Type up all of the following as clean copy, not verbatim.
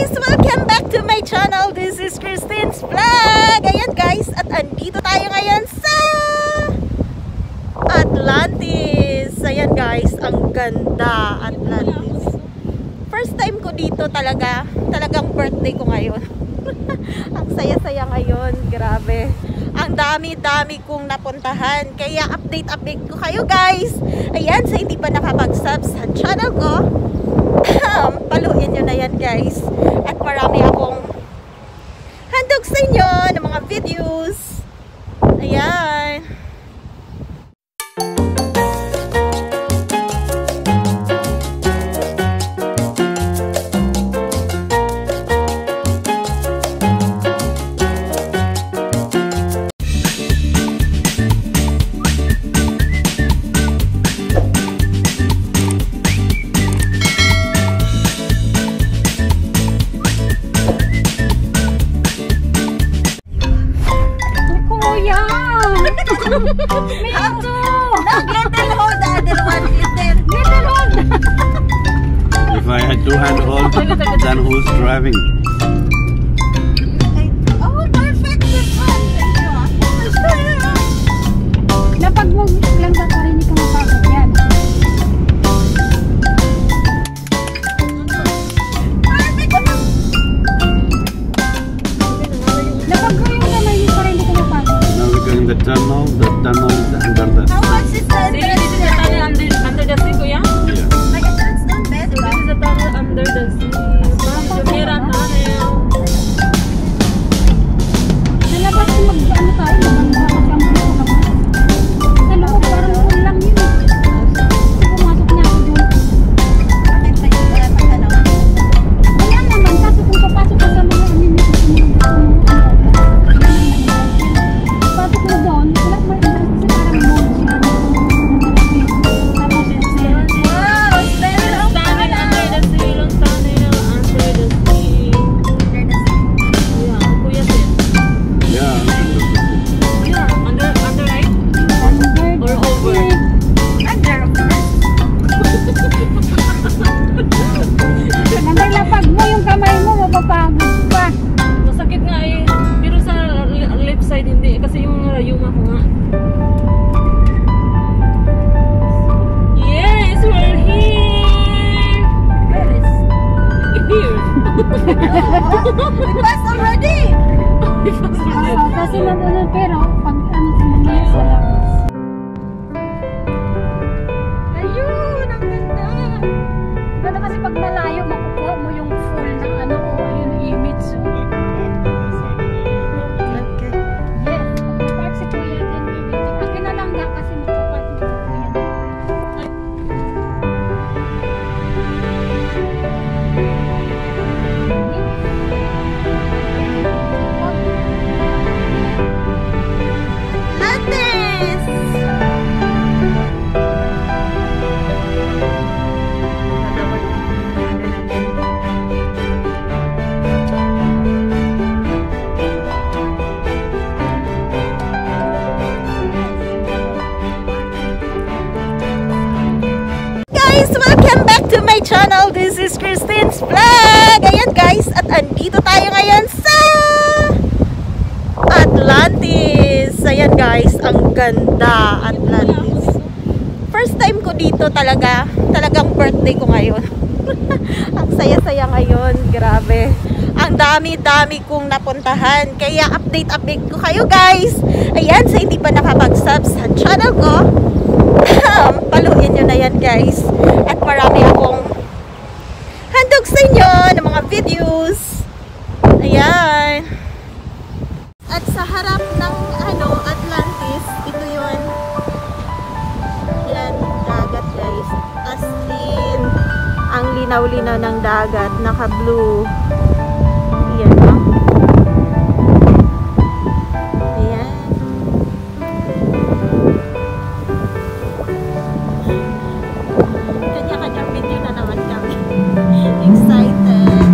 guys! Welcome back to my channel. This is Christine's Vlog. Ayan guys, at andito tayo ngayon sa Atlantis. Ayan guys, ang ganda Atlantis. First time ko dito talagang birthday ko ngayon. Ang saya-saya ngayon, grabe. Ang dami-dami kong napuntahan. Kaya update ko kayo guys. Ayan, sa hindi pa nakapag-sub sa channel ko, paluin nyo na yan guys. At marami akong handog sa inyo ng mga videos. Ayan. Me too! Little hold, the other one little hold! If I had two-hand hold, then who's driving? Oh, perfect this one! Napag mo lang ba para hindi ka mapagod yan? Perfect! Napag mo yung kamay mo para hindi ka mapagod. Now we're going the tunnel. The tunnel is under the... How much is the See, this is the tunnel under the sea, kuya. Yeah. like a sandstone bed, This diba? is the tunnel under the sea. Jumeirah tunnel. Nalabas ko ano tayo, magkakasama ko sa labas. Sa loob, parang full lang yun. Pumasok na ako doon. Bakit tayo wala pang ano? Wala naman, kaso kung papasok ka sa mga pasok mo doon, wala mo interest kasi parang mall siya. Tapos Wow! Very long Tunnel under the sea. Long tunnel under the sea. Yeah, kuya said. Yeah. Yeah, under right? Or over? under, of course. Lapag mo yung kamay mo, mapapagod pa. Masakit nga eh. Pero sa left side hindi. Kasi yung rayuma ko nga. Yes, we're here! Where is? Here! We passed already! Kasi ano, pero pag ano sila sa labas. Ayun! Ang ganda! Ganda kasi pag malayo, makukuha mo yung full ng ano, yung image. Okay. Yes, pag si Kuya din, akin na lang lang kasi magpapat mo si Kuya. Atlantis! Guys, welcome back to my channel. This is Christine's Vlog. Ayan guys, at andito tayo ngayon sa Atlantis. Ayan guys, ang ganda Atlantis. First time ko dito talagang birthday ko ngayon. Ang saya-saya ngayon, grabe. Ang dami-dami kong napuntahan. Kaya update ko kayo guys. Ayan, sa hindi pa nakapag-sub sa channel ko, paluin nyo na yan guys. At marami akong handog sa inyo ng mga videos. Ayan. At sa harap ng Atlantis, ito yun. Yan, dagat guys. As in, ang linaw-linaw ng dagat, naka-blue. Yan, no? Ayan. Kanya-kanyang video na naman kami. Excited.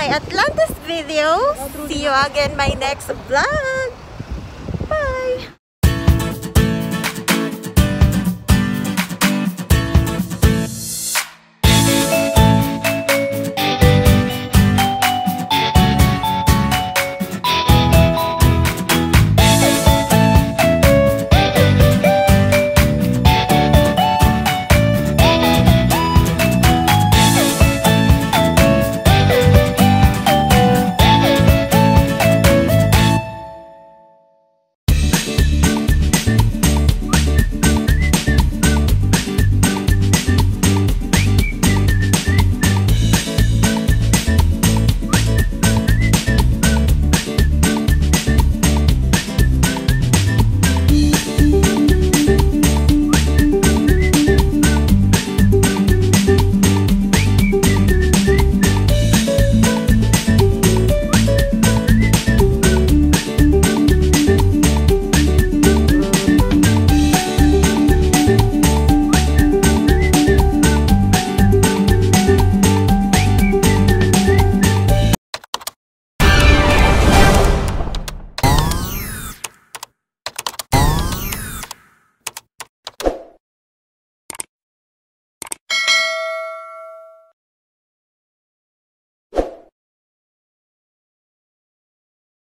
my Atlantis videos. See you again my next vlog.